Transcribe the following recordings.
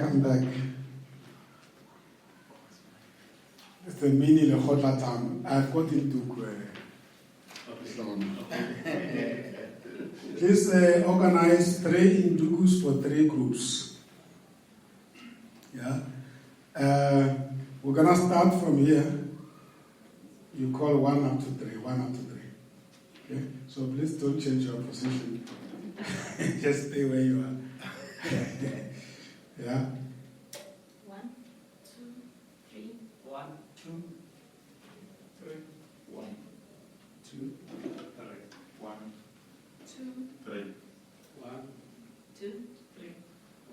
come back. It's the Mini-LEKGOTLA time. I've got into Please organize 3 indugus for 3 groups. Yeah. We're gonna start from here. You call 1 up to 3, 1 up to 3. Okay? So please don't change your position. Just stay where you are. Yeah. 1, 2, 3. 1, 2, 3. 1, 2, 3. 1, 2, 3. 1, 2, 3.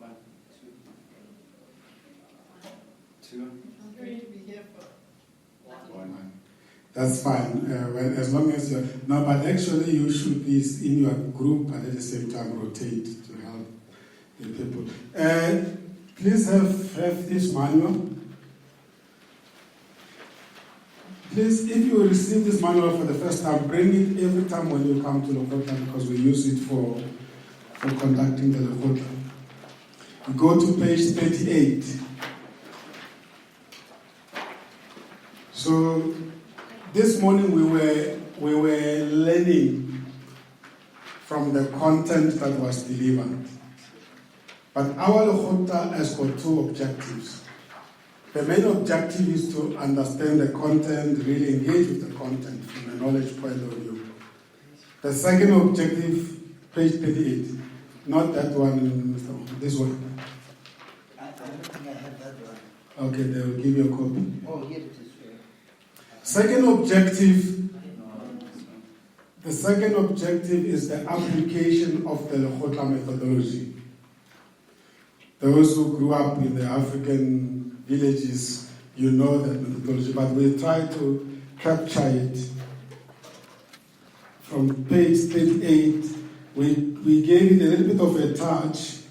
1, 2, 2. I'm going to be here for 1. That's fine. Well, as long as you're no, but actually you should be in your group, but at the same time rotate to help the people. Please have this manual. Please, if you receive this manual for the first time, bring it every time when you come to LEKGOTLA, because we use it for conducting the LEKGOTLA. You go to page 38. So this morning we were learning from the content that was delivered. But our LEKGOTLA has got 2 objectives. The main objective is to understand the content, really engage with the content from a knowledge point of view. The second objective, page 38, not that one, this one. I don't think I have that one. Okay, they will give you a copy. Oh, here it is. Second objective, the second objective is the application of the LEKGOTLA methodology. Those who grew up in the African villages, you know that methodology, but we try to capture it. From page 38, we gave it a little bit of a touch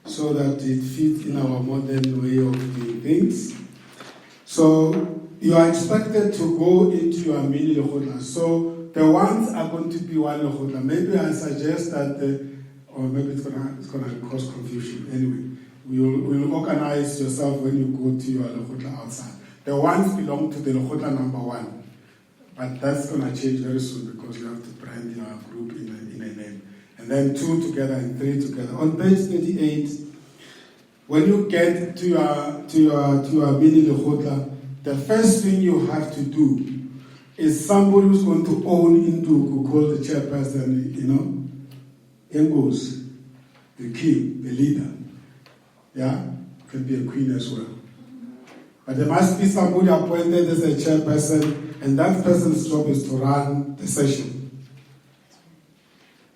so that it fits in our modern way of doing things. So you are expected to go into your Mini-LEKGOTLA. So the ones are going to be one LEKGOTLA. Maybe I suggest that, or maybe it's gonna cause confusion. Anyway, we'll organize yourself when you go to your LEKGOTLA outside. The ones belong to the LEKGOTLA number 1, but that's gonna change very soon because you have to brand your group in a name. And then 2 together and 3 together. On page 38, when you get to your Mini-LEKGOTLA, the first thing you have to do is somebody who's going to own Induku, call the chairperson, Engos, the king, the leader. Yeah? Can be a queen as well. But there must be somebody appointed as a chairperson, and that person's job is to run the session.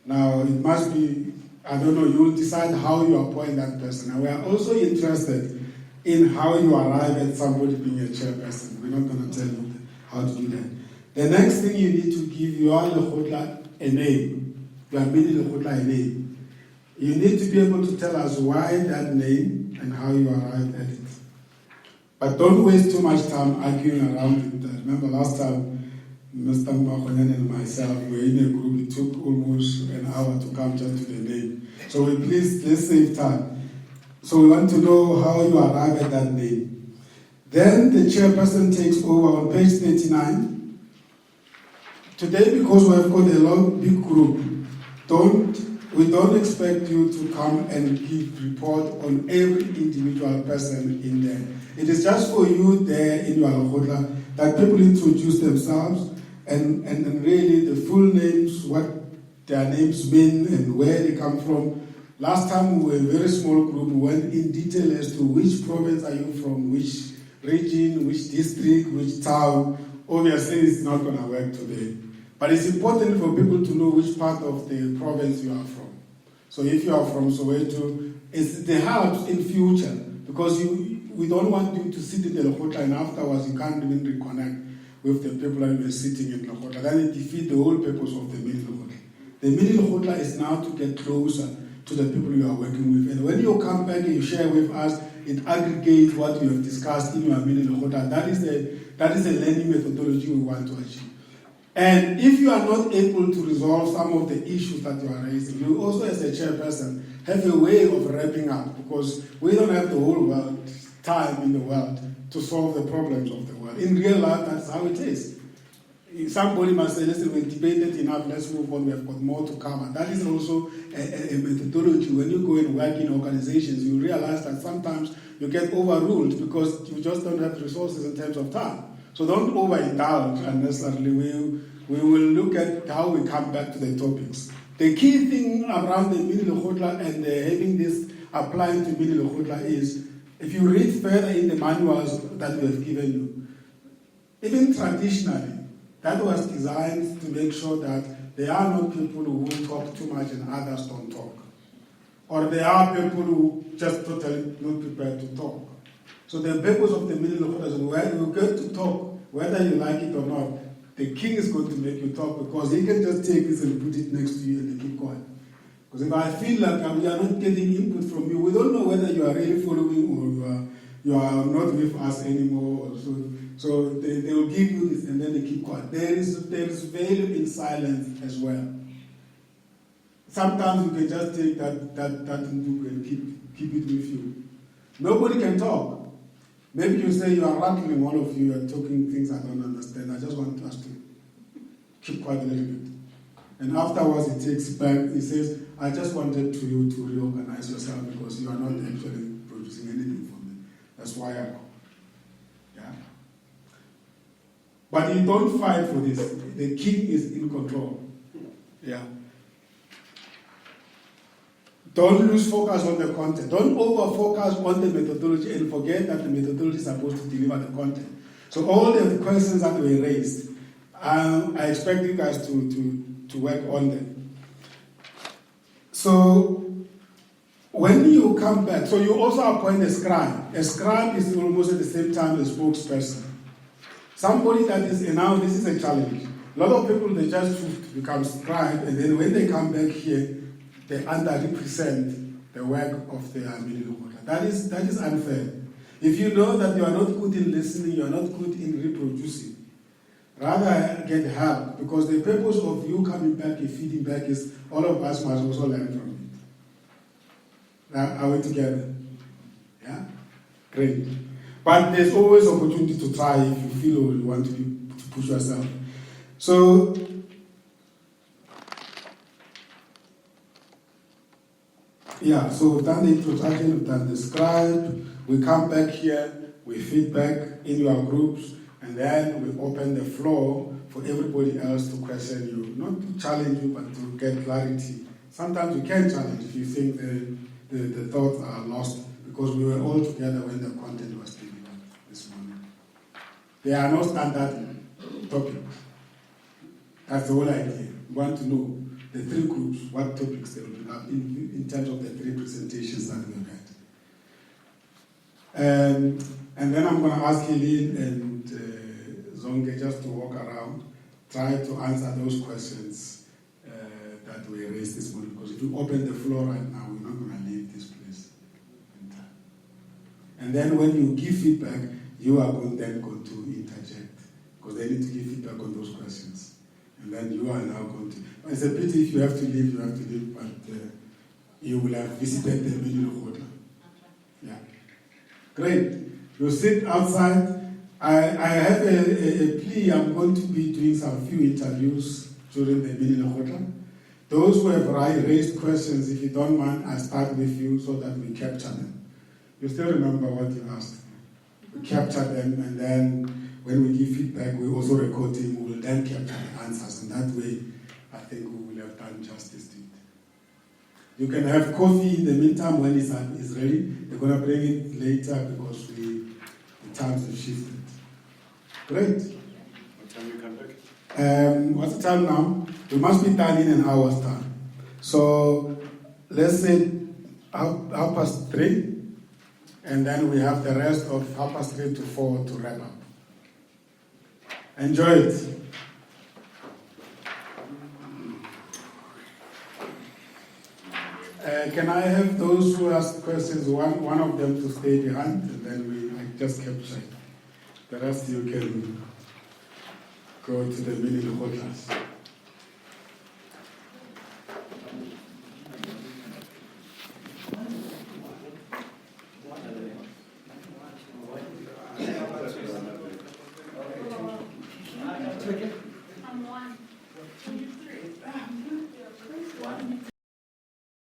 Now, it must be, I don't know, you'll decide how you appoint that person. And we are also interested in how you arrive at somebody being a chairperson. We're not going to tell you how to do that. The next thing you need to give your LEKGOTLA a name, your Mini-LEKGOTLA a name. You need to be able to tell us why that name and how you arrived at it. But don't waste too much time arguing around it. I remember last time, Mr. Mwakonyan and myself were in a group. It took almost an hour to come just to the name. So let's save time. So we want to know how you arrive at that name. Then the chairperson takes over on page 39. Today, because we have got a big group, we don't expect you to come and give report on every individual person in there. It is just for you there in your LEKGOTLA that people introduce themselves and really the full names, what their names mean and where they come from. Last time we were a very small group, we went in detail as to which province are you from, which region, which district, which town. Obviously it's not going to work today. But it's important for people to know which part of the province you are from. So if you are from Soweto, it helps in future because we don't want you to sit in the LEKGOTLA and afterwards you can't even reconnect with the people that you were sitting in LEKGOTLA. Then it defeats the whole purpose of the Mini-LEKGOTLA. The Mini-LEKGOTLA is now to get closer to the people you are working with. And when you come back and you share with us, it aggregates what you have discussed in your Mini-LEKGOTLA. That is the learning methodology we want to achieve. And if you are not able to resolve some of the issues that you are raising, you also, as a chairperson, have a way of wrapping up, because we don't have the whole world, time in the world, to solve the problems of the world. In real life, that's how it is. Somebody must say, listen, we've debated enough, let's move on, we have got more to cover. That is also a methodology. When you go and work in organizations, you realize that sometimes you get overruled because you just don't have resources in terms of time. So don't overindulge unnecessarily. We will look at how we come back to the topics. The key thing around the Mini-LEKGOTLA and having this applying to Mini-LEKGOTLA is, if you read further in the manuals that we have given you, even traditionally, that was designed to make sure that there are not people who talk too much and others don't talk. Or there are people who just totally not prepared to talk. So the purpose of the Mini-LEKGOTLA is when you get to talk, whether you like it or not, the king is going to make you talk, because he can just take this and put it next to you and keep quiet. Because if I feel like we are not getting input from you, we don't know whether you are really following or you are not with us anymore. So they will give you this and then they keep quiet. There is value in silence as well. Sometimes you can just take that book and keep it with you. Nobody can talk. Maybe you say you are rattling, all of you are talking things I don't understand. I just want us to keep quiet a little bit. And afterwards he takes back, he says, I just wanted you to reorganize yourself because you are not actually producing anything for me. That's why I come. Yeah? But you don't fight for this. The king is in control. Yeah. Don't lose focus on the content. Don't over-focus on the methodology and forget that the methodology is supposed to deliver the content. So all the questions that were raised, I expect you guys to work on them. So when you come back, so you also appoint a scribe. A scribe is almost at the same time a spokesperson. Somebody that is, and now this is a challenge. A lot of people, they just become scribe, and then when they come back here, they underrepresent the work of the Mini-LEKGOTLA. That is unfair. If you know that you are not good in listening, you are not good in reproducing, rather get help, because the purpose of you coming back and feeding back is all of us must also learn from it. Now, are we together? Yeah? Great. But there's always opportunity to try if you feel or you want to push yourself. So, yeah, so we've done the introduction, we've done the scribe, we come back here, we feedback in your groups, and then we open the floor for everybody else to question you, not to challenge you, but to get clarity. Sometimes we can challenge if you think the thoughts are lost, because we were all together when the content was delivered this morning. There are no standard topics. That's the whole idea. We want to know the three groups, what topics they will have in terms of the three presentations that we had. And then I'm going to ask Helene and Zonke just to walk around, try to answer those questions that we raised this morning. Because if you open the floor right now, we're not going to leave this place in time. And then when you give feedback, you are then going to interject, because they need to give feedback on those questions. And then you are now going to... It's a pity if you have to leave, but you will have visited the Mini-LEKGOTLA. Yeah. Great. You sit outside. I have a plea. I'm going to be doing some few interviews during the Mini-LEKGOTLA. Those who have raised questions, if you don't mind, I start with you so that we capture them. You still remember what you asked. We capture them, and then when we give feedback, we also record them. We will then capture the answers, and that way, I think we will have done justice to it. You can have coffee in the meantime when it's ready. They're going to bring it later because the times have shifted. Great. What time you come back? What's the time now? We must be done in an hour's time. So let's say 3:30, and then we have the rest of 3:30 to 4 to wrap up. Enjoy it. Can I have those who ask questions, one of them to stay behind, and then I just capture it. The rest you can go to the Mini-LEKGOTLAs. Take it.